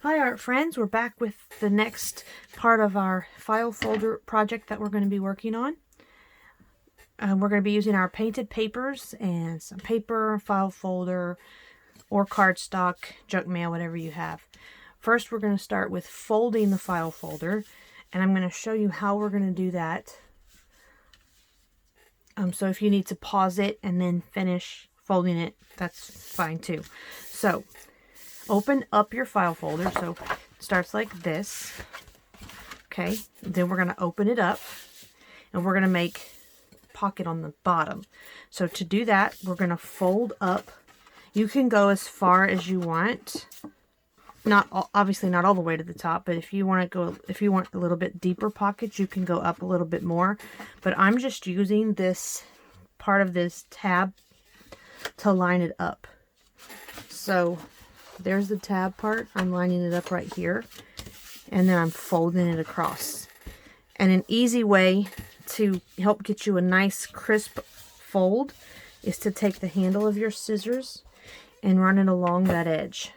Hi art friends, we're back with the next part of our file folder project that we're going to be working on. We're going to be using our painted papers and some paper, file folder, or cardstock, junk mail, whatever you have. First we're going to start with folding the file folder, and I'm going to show you how we're going to do that. So if you need to pause it and then finish folding it, that's fine too. So open up your file folder. So it starts like this. Okay, then we're going to open it up and we're going to make a pocket on the bottom. So to do that, we're going to fold up. You can go as far as you want. Obviously not all the way to the top, but if you want a little bit deeper pockets, you can go up a little bit more. But I'm just using this part of this tab to line it up. So there's the tab part. I'm lining it up right here, and then I'm folding it across. And an easy way to help get you a nice crisp fold is to take the handle of your scissors and run it along that edge.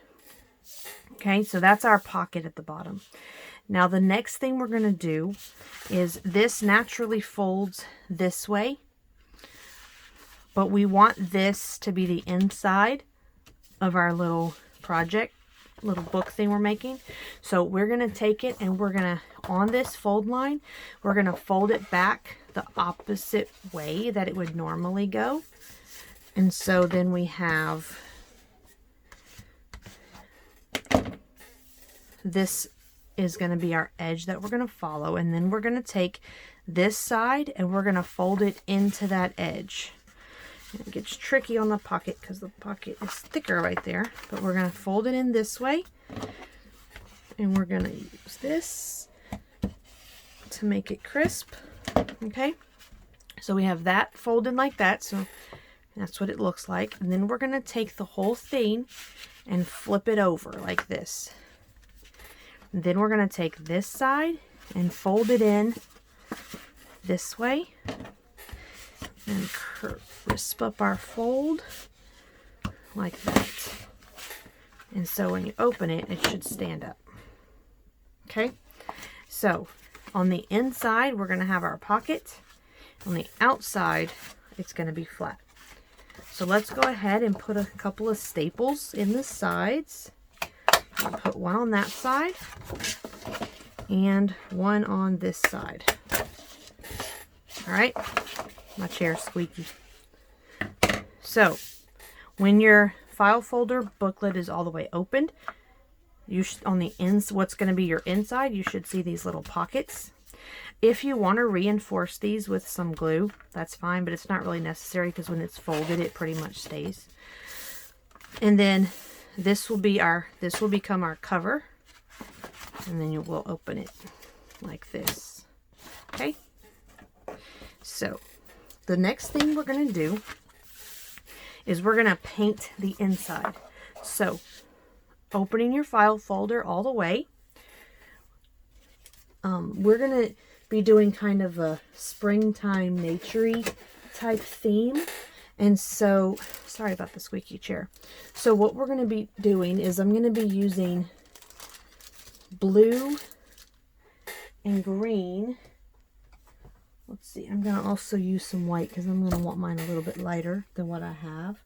Okay, so that's our pocket at the bottom. Now the next thing we're going to do is this naturally folds this way, but we want this to be the inside of our little project, little book thing we're making. So we're going to take it and we're going to, on this fold line, we're going to fold it back the opposite way that it would normally go. And so then we have this is going to be our edge that we're going to follow, and then we're going to take this side and we're going to fold it into that edge. It gets tricky on the pocket because the pocket is thicker right there, but we're going to fold it in this way, and we're going to use this to make it crisp. Okay, so we have that folded like that, so that's what it looks like. And then we're going to take the whole thing and flip it over like this. And then we're going to take this side and fold it in this way and crisp up our fold like that. And so when you open it, it should stand up. Okay, so on the inside we're going to have our pocket. On the outside it's going to be flat. So let's go ahead and put a couple of staples in the sides. I'll put one on that side and one on this side. All right, my chair's squeaky. So when your file folder booklet is all the way opened, you should, on the ends, what's going to be your inside, you should see these little pockets. If you want to reinforce these with some glue, that's fine, but it's not really necessary because when it's folded, it pretty much stays. And then this will become our cover, and then we'll open it like this. Okay, so the next thing we're going to do is we're going to paint the inside. So opening your file folder all the way, we're going to be doing kind of a springtime nature-y type theme. And so, sorry about the squeaky chair. So what we're going to be doing is I'm going to be using blue and green. Let's see, I'm going to also use some white because I'm going to want mine a little bit lighter than what I have.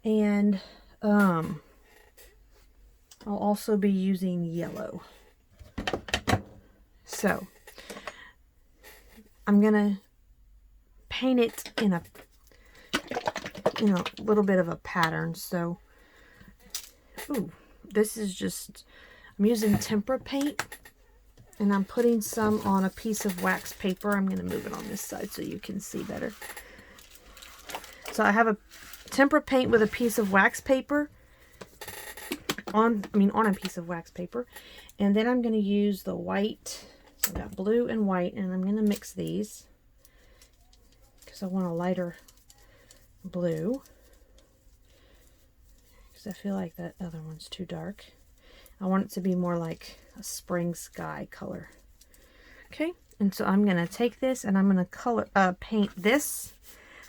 And I'll also be using yellow. So I'm going to paint it in a little bit of a pattern. So, this is just, I'm using tempera paint, and I'm putting some on a piece of wax paper. I'm going to move it on this side so you can see better. So I have a tempera paint with a piece of wax paper on a piece of wax paper, and then I'm going to use the white. So I've got blue and white, and I'm going to mix these because I want a lighter blue, because I feel like that other one's too dark. I want it to be more like a spring sky color. Okay, and so I'm going to take this and I'm going to paint this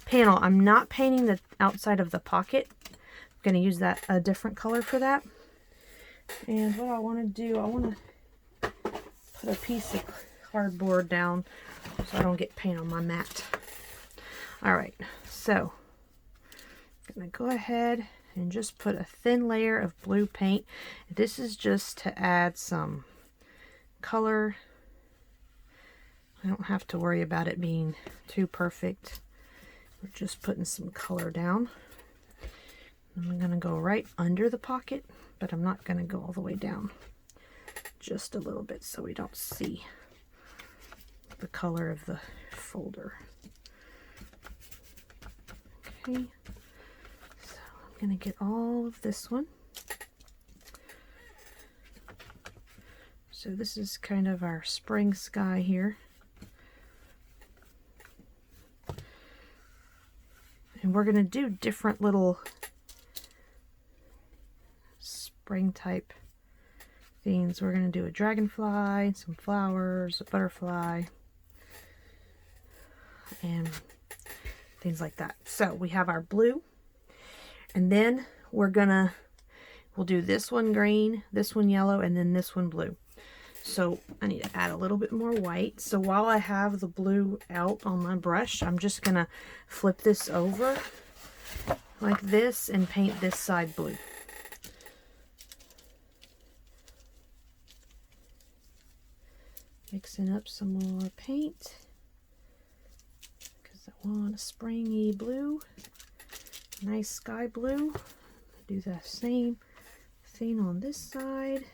panel. I'm not painting the outside of the pocket. I'm going to use a different color for that. And what I want to do, I want to put a piece of cardboard down so I don't get paint on my mat. Alright, so I'm going to go ahead and just put a thin layer of blue paint. This is just to add some color. I don't have to worry about it being too perfect. We're just putting some color down. I'm going to go right under the pocket, but I'm not going to go all the way down. Just a little bit so we don't see the color of the folder. Okay, so I'm going to get all of this one. So this is kind of our spring sky here. And we're going to do different little spring type things. We're going to do a dragonfly, some flowers, a butterfly, and things like that. So we have our blue, and then we'll do this one green, this one yellow, and then this one blue. So I need to add a little bit more white. So while I have the blue out on my brush, I'm just gonna flip this over like this and paint this side blue. Mixing up some more paint because I want a springy blue, nice sky blue. Do the same thing on this side.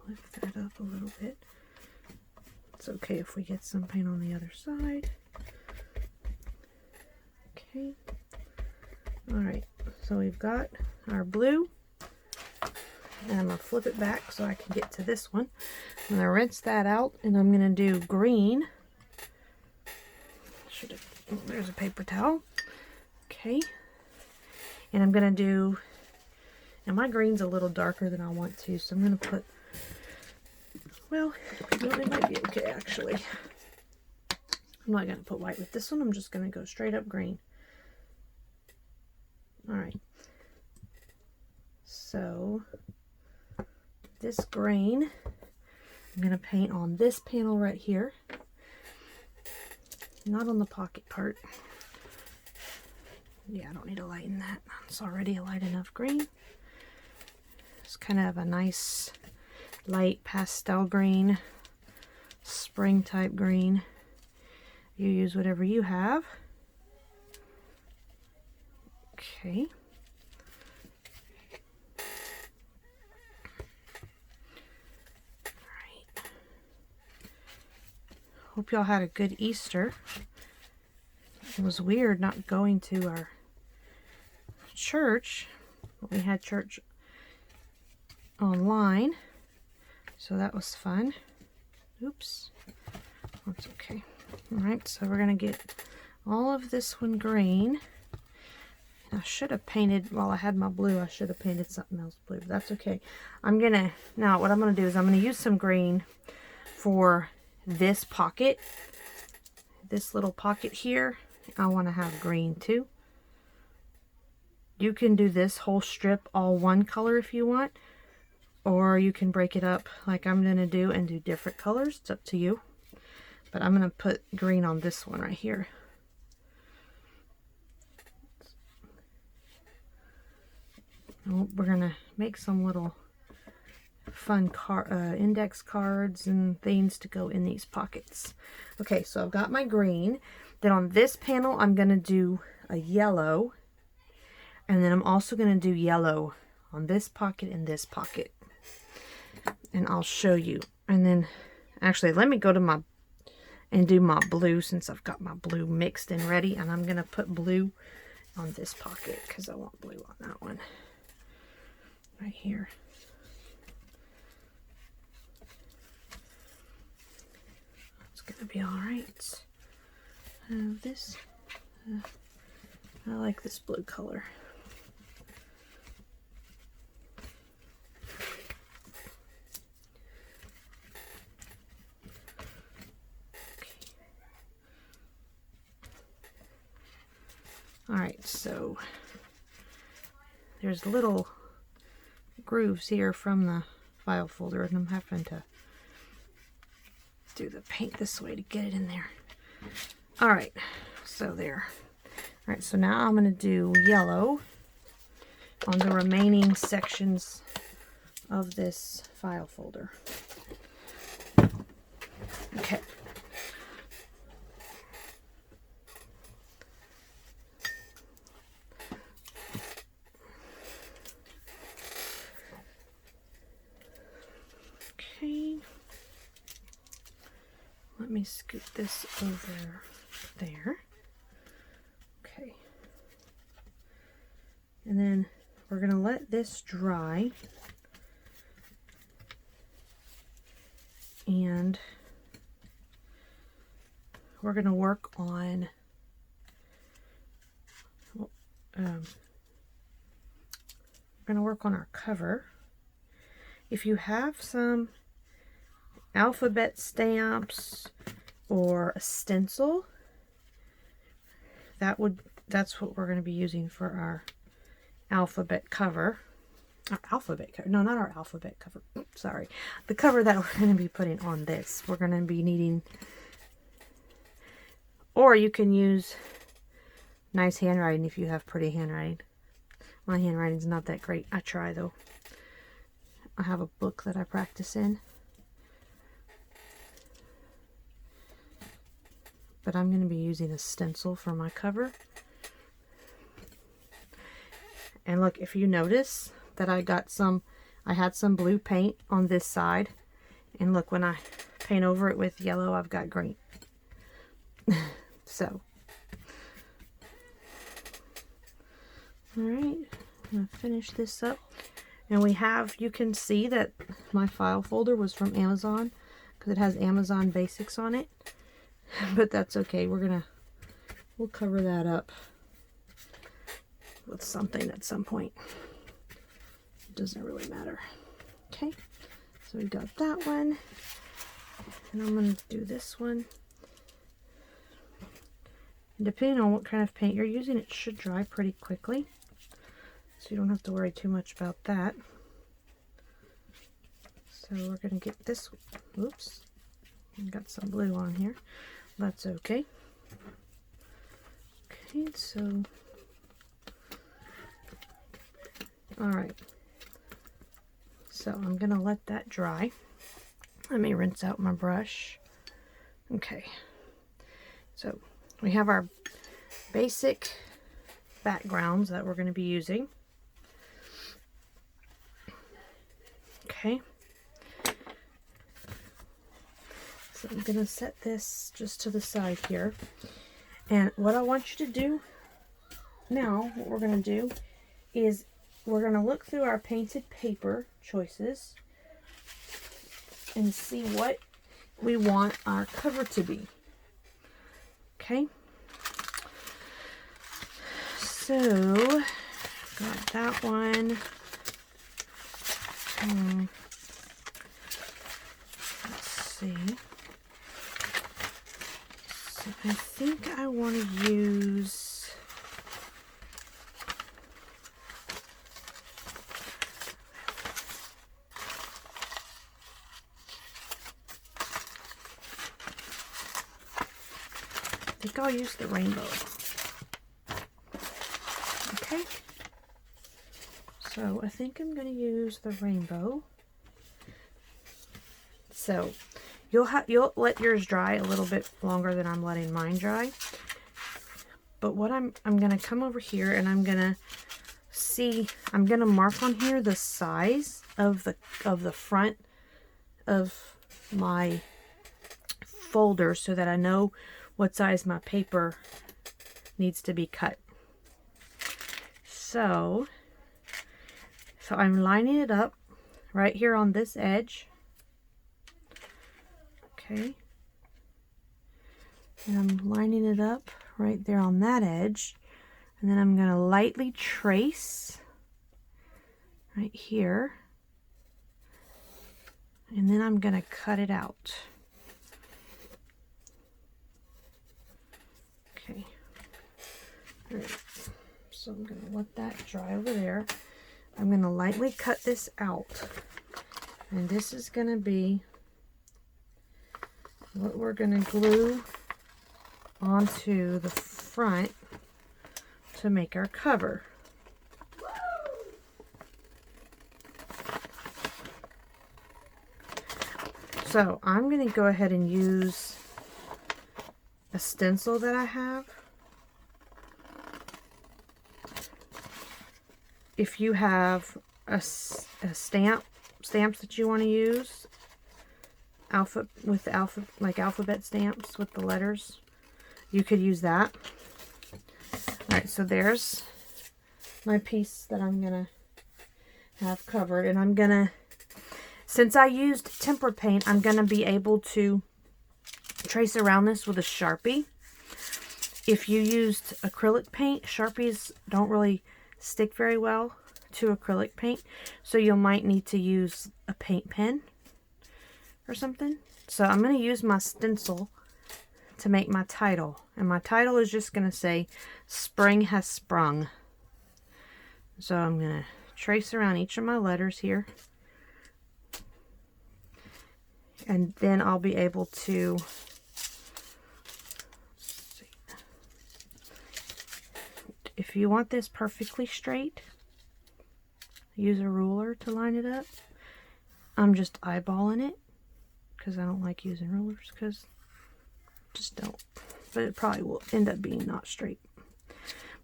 Lift that up a little bit. It's okay if we get some paint on the other side. Okay. Alright, so we've got our blue. And I'm going to flip it back so I can get to this one. I'm going to rinse that out, and I'm going to do green. Oh, there's a paper towel. Okay. And I'm going to do, and my green's a little darker than I want to, so I'm going to put, well, it might be okay actually. I'm not going to put white with this one. I'm just going to go straight up green. Alright. So this green, I'm going to paint on this panel right here. Not on the pocket part. Yeah, I don't need to lighten that. It's already a light enough green. It's kind of a nice light pastel green, spring type green. You use whatever you have. Okay. Alright. Hope y'all had a good Easter. It was weird not going to our church. We had church online, so that was fun. Oops, that's okay. Alright, so we're going to get all of this one green. I should have painted, while I had my blue, I should have painted something else blue, but that's okay. Now what I'm going to do is I'm going to use some green for this pocket. This little pocket here, I want to have green too. You can do this whole strip all one color if you want, or you can break it up like I'm going to do and do different colors. It's up to you. But I'm going to put green on this one right here. We're going to make some little fun index cards and things to go in these pockets. Okay, so I've got my green. Then on this panel, I'm going to do a yellow. And then I'm also going to do yellow on this pocket and this pocket. And I'll show you. And then, actually, let me go to and do my blue since I've got my blue mixed and ready. And I'm going to put blue on this pocket because I want blue on that one. Right here. gonna be all right. This, I like this blue color. All right, so there's little grooves here from the file folder, and I'm having to do the paint this way to get it in there. All right, so there. All right, so now I'm going to do yellow on the remaining sections of this file folder. Okay. Okay. Let me scoot this over there. Okay. And then we're going to let this dry. And we're going to work on our cover. If you have some alphabet stamps or a stencil, that's what we're going to be using for our alphabet cover. Our alphabet cover. No, not our alphabet cover. Sorry. The cover that we're going to be putting on this. We're going to be needing, or you can use nice handwriting if you have pretty handwriting. My handwriting's not that great. I try though. I have a book that I practice in. But I'm going to be using a stencil for my cover. And look, if you notice that I had some blue paint on this side. And look, when I paint over it with yellow, I've got green. So. Alright, I'm going to finish this up. And you can see that my file folder was from Amazon because it has Amazon Basics on it. But that's okay. We'll cover that up with something at some point. It doesn't really matter. Okay, so we got that one. And I'm going to do this one. And depending on what kind of paint you're using, it should dry pretty quickly. So you don't have to worry too much about that. So we're going to get this, oops, got some blue on here. That's okay. Okay, so, alright. So I'm going to let that dry. Let me rinse out my brush. Okay. So we have our basic backgrounds that we're going to be using. Okay. So I'm going to set this just to the side here. And what I want you to do now, what we're going to do is we're going to look through our painted paper choices and see what we want our cover to be. Okay. So, got that one. Let's see. So I think I want to use I'll use the rainbow. Okay. So I think I'm going to use the rainbow. So you'll let yours dry a little bit longer than I'm letting mine dry. But what I'm going to come over here and I'm going to mark on here the size of the front of my folder so that I know what size my paper needs to be cut. So I'm lining it up right here on this edge. Okay. And I'm lining it up right there on that edge. And then I'm going to lightly trace right here. And then I'm going to cut it out. Okay. All right. So I'm going to let that dry over there. I'm going to lightly cut this out. And this is going to be what we're going to glue onto the front to make our cover. So I'm going to go ahead and use a stencil that I have. If you have a stamps that you want to use, like alphabet stamps with the letters, you could use that. Alright, so there's my piece that I'm gonna have covered, and I'm gonna, since I used tempera paint, I'm gonna be able to trace around this with a Sharpie. If you used acrylic paint, Sharpies don't really stick very well to acrylic paint, so you might need to use a paint pen or something. So I'm going to use my stencil to make my title, and my title is just going to say "Spring has sprung." So I'm going to trace around each of my letters here, and then I'll be able to if you want this perfectly straight, use a ruler to line it up. I'm just eyeballing it because I don't like using rulers, because just don't. But it probably will end up being not straight.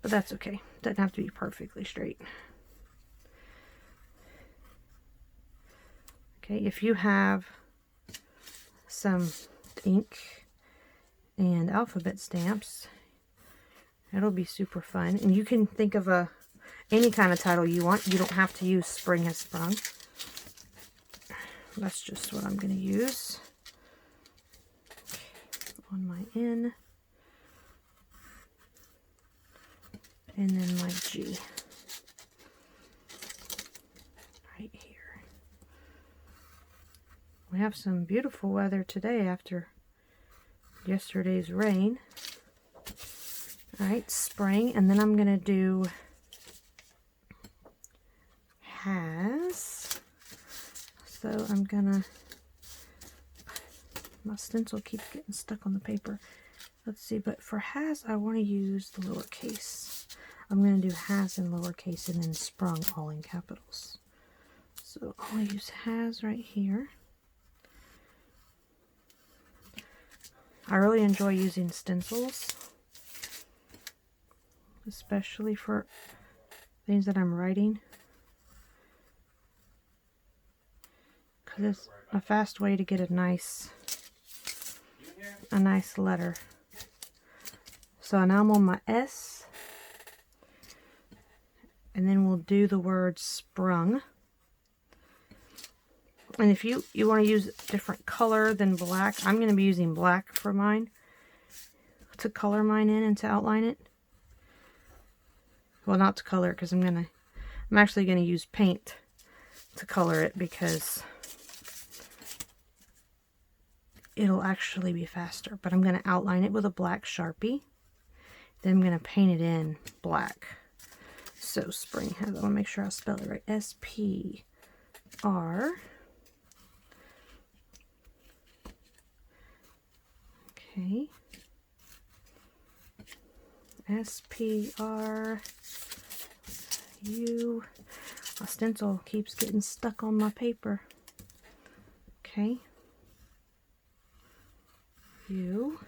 But that's okay. It doesn't have to be perfectly straight. Okay, if you have some ink and alphabet stamps, it'll be super fun. And you can think of any kind of title you want. You don't have to use "Spring has sprung." That's just what I'm going to use on my N. And then my G. Right here. We have some beautiful weather today after yesterday's rain. Alright, spring, and then I'm going to do has. So I'm going to, my stencil keeps getting stuck on the paper. Let's see, but for has, I want to use the lowercase. I'm going to do has in lowercase and then sprung all in capitals. So I'll use has right here. I really enjoy using stencils, especially for things that I'm writing, because it's a fast way to get a nice letter. So now I'm on my S, and then we'll do the word sprung. And if you want to use a different color than black, I'm going to be using black for mine to color mine in and to outline it. Well, not to color, because I'm actually going to use paint to color it, because it'll actually be faster. But I'm going to outline it with a black Sharpie. Then I'm going to paint it in black. So spring has, I want to make sure I spell it right. S-P-R. Okay. S-P-R-U. My stencil keeps getting stuck on my paper. Okay. U.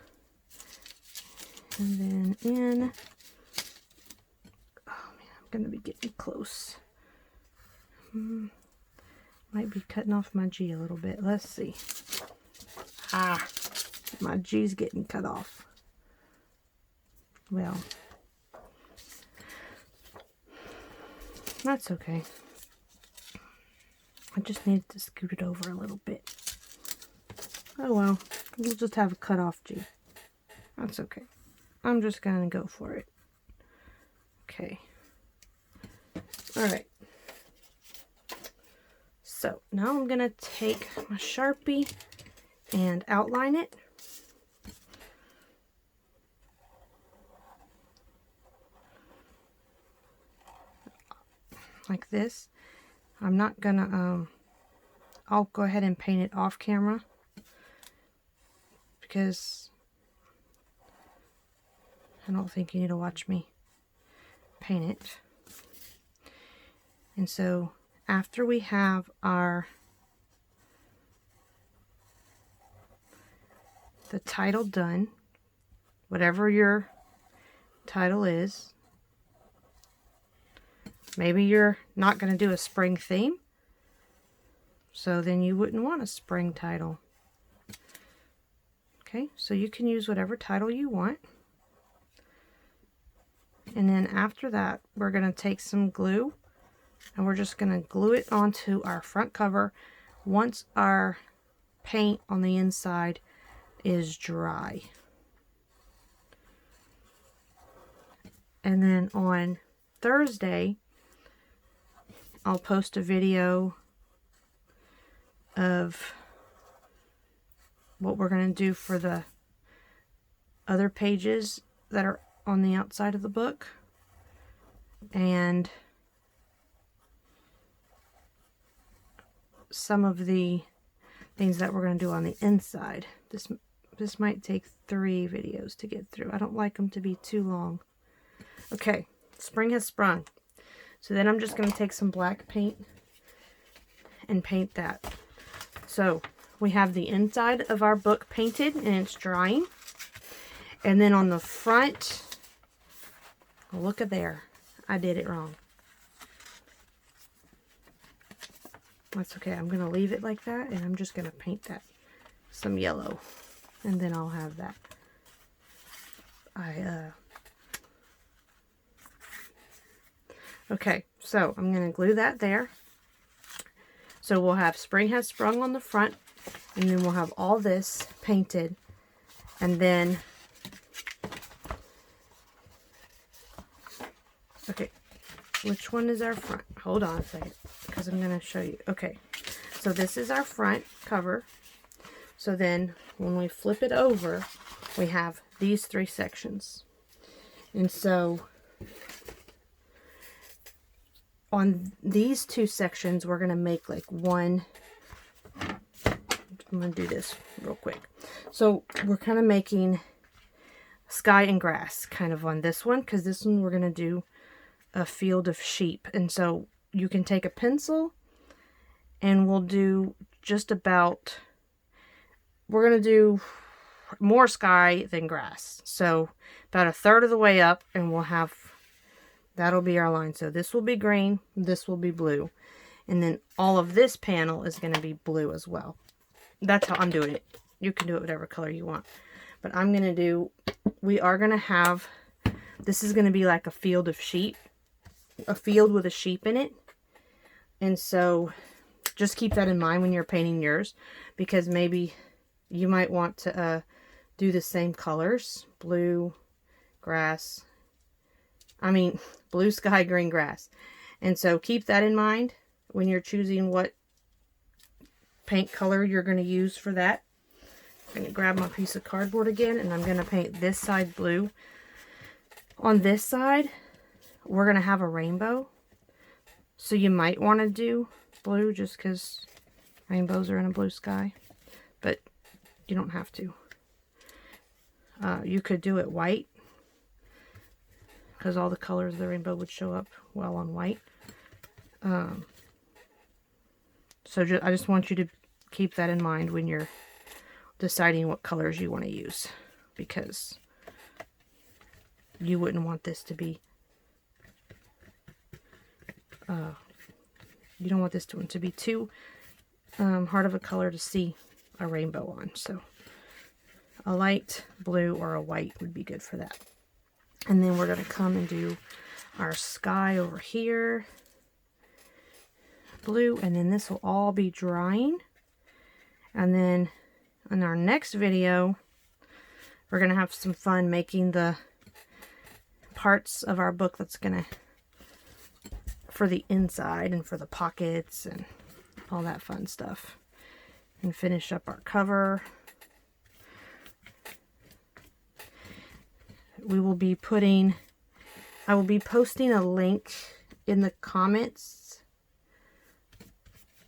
And then N. Oh man, I'm going to be getting close. Might be cutting off my G a little bit. Let's see. Ah, my G's getting cut off. Well, that's okay. I just need to scoot it over a little bit. Oh well, we'll just have a cut off G. That's okay. I'm just going to go for it. Okay. All right. So now I'm going to take my Sharpie and outline it. Like this. I'm not going to, I'll go ahead and paint it off camera because I don't think you need to watch me paint it. And so after we have the title done, whatever your title is, maybe you're not going to do a spring theme, so then you wouldn't want a spring title. Okay, so you can use whatever title you want. And then after that, we're going to take some glue and we're just going to glue it onto our front cover once our paint on the inside is dry. And then on Thursday, I'll post a video of what we're going to do for the other pages that are on the outside of the book, and some of the things that we're going to do on the inside. This might take 3 videos to get through. I don't like them to be too long. Okay, spring has sprung. So then I'm just going to take some black paint and paint that. So we have the inside of our book painted and it's drying. And then on the front, look at there. I did it wrong. That's okay. I'm going to leave it like that and I'm just going to paint that some yellow. And then I'll have that. Okay, so I'm going to glue that there. So we'll have spring has sprung on the front, and then we'll have all this painted, and then, okay, which one is our front? Hold on a second, because I'm going to show you. Okay, so this is our front cover. So then when we flip it over, we have these 3 sections. And so on these 2 sections, we're going to make like one. I'm going to do this real quick. So we're kind of making sky and grass kind of on this one, because this one we're going to do a field of sheep. And so you can take a pencil and we'll do just about, we're going to do more sky than grass. So about 1/3 of the way up, and we'll have, that'll be our line. So this will be green, this will be blue. And then all of this panel is going to be blue as well. That's how I'm doing it. You can do it whatever color you want. But I'm going to do, we are going to have, this is going to be like a field of sheep. A field with a sheep in it. And so just keep that in mind when you're painting yours, because maybe you might want to do the same colors. Blue, grass, blue sky, green grass. And so keep that in mind when you're choosing what paint color you're going to use for that. I'm going to grab my piece of cardboard again, and I'm going to paint this side blue. On this side, we're going to have a rainbow. So you might want to do blue just because rainbows are in a blue sky. But you don't have to. You could do it white, because all the colors of the rainbow would show up well on white. So I just want you to keep that in mind when you're deciding what colors you want to use, because you wouldn't want this to be, you don't want this one to be too hard of a color to see a rainbow on. So a light blue or a white would be good for that. And then we're going to come and do our sky over here. Blue, and then this will all be drying. And then in our next video, we're going to have some fun making the parts of our book that's going to, for the inside and for the pockets and all that fun stuff. And finish up our cover. I will be posting a link in the comments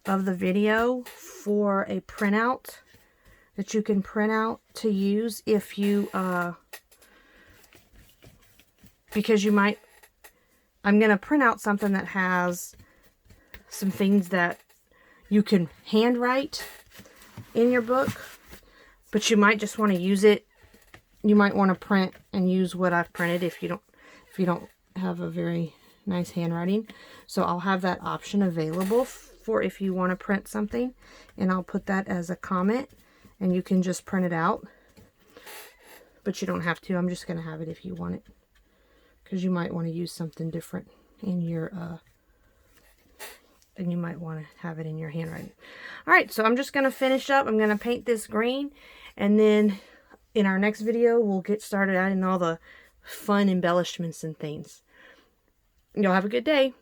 of the video for a printout that you can print out to use if you, because you might, I'm going to print out something that has some things that you can handwrite in your book, but you might just want to use it. You might want to print and use what I've printed if you don't have a very nice handwriting. So I'll have that option available for if you want to print something, and I'll put that as a comment and you can just print it out, but you don't have to. I'm just going to have it if you want it, because you might want to use something different in your and you might want to have it in your handwriting. All right, so I'm just going to finish up. I'm going to paint this green, and then in our next video, we'll get started adding all the fun embellishments and things. Y'all have a good day.